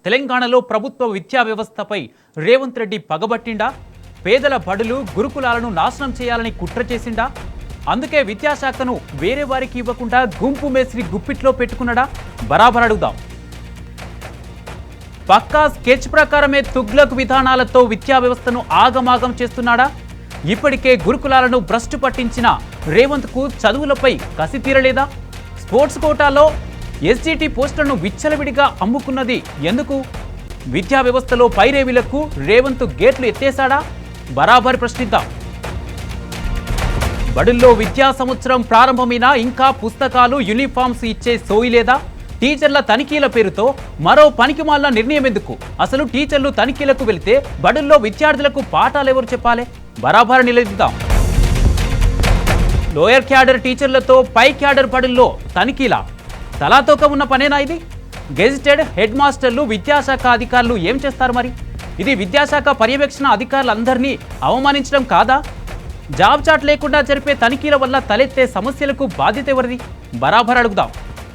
తెలంగాణలో ప్రభుత్వ విద్యా వ్యవస్థపై రేవంత్ రెడ్డి పగబట్టిండా? పేదల బడులు గురుకులాలను నాశనం చేయాలని కుట్ర చేసిండా? అందుకే విద్యాశాఖను వేరే వారికి ఇవ్వకుండా గుంపు మేస్త్రి గుప్పిట్లో పెట్టుకున్నాడా? బరాబర్ అడుగుదాం. పక్కా స్కెచ్ ప్రకారమే తుగ్లక్ విధానాలతో విద్యా వ్యవస్థను ఆగమాగం చేస్తున్నాడా? ఇప్పటికే గురుకులాలను భ్రష్టు పట్టించిన రేవంత్కు చదువులపై కసి తీరలేదా? స్పోర్ట్స్ కోటాలో ఎస్జిటి పోస్టులను విచ్చలవిడిగా అమ్ముకున్నది ఎందుకు? విద్యా వ్యవస్థలో పైరేవీలకు రేవంత్ గేట్లు ఎత్తేశాడా? బరాబర్ ప్రశ్నిద్దాం. బడుల్లో విద్యా సంవత్సరం ప్రారంభమైనా ఇంకా పుస్తకాలు యూనిఫామ్స్ ఇచ్చే సోయి లేదా? టీచర్ల తనిఖీల పేరుతో మరో పనికిమాలిన నిర్ణయం ఎందుకు? అసలు టీచర్లు తనిఖీలకు వెళితే బడుల్లో విద్యార్థులకు పాఠాలు ఎవరు చెప్పాలి? బరాబర్ నిలదీద్దాం. లోయర్ క్యాడర్ టీచర్లతో పై క్యాడర్ బడుల్లో తనిఖీల తలాతోక ఉన్న పనేనా ఇది? గెజిటెడ్ హెడ్ మాస్టర్లు విద్యాశాఖ అధికారులు ఏం చేస్తారు మరి? ఇది విద్యాశాఖ పర్యవేక్షణ అధికారులందరినీ అవమానించడం కాదా? జాబ్ చాట్ లేకుండా జరిపే తనిఖీల వల్ల తలెత్తే సమస్యలకు బాధ్యత ఎవరిది? బరాబర్ అడుగుదాం.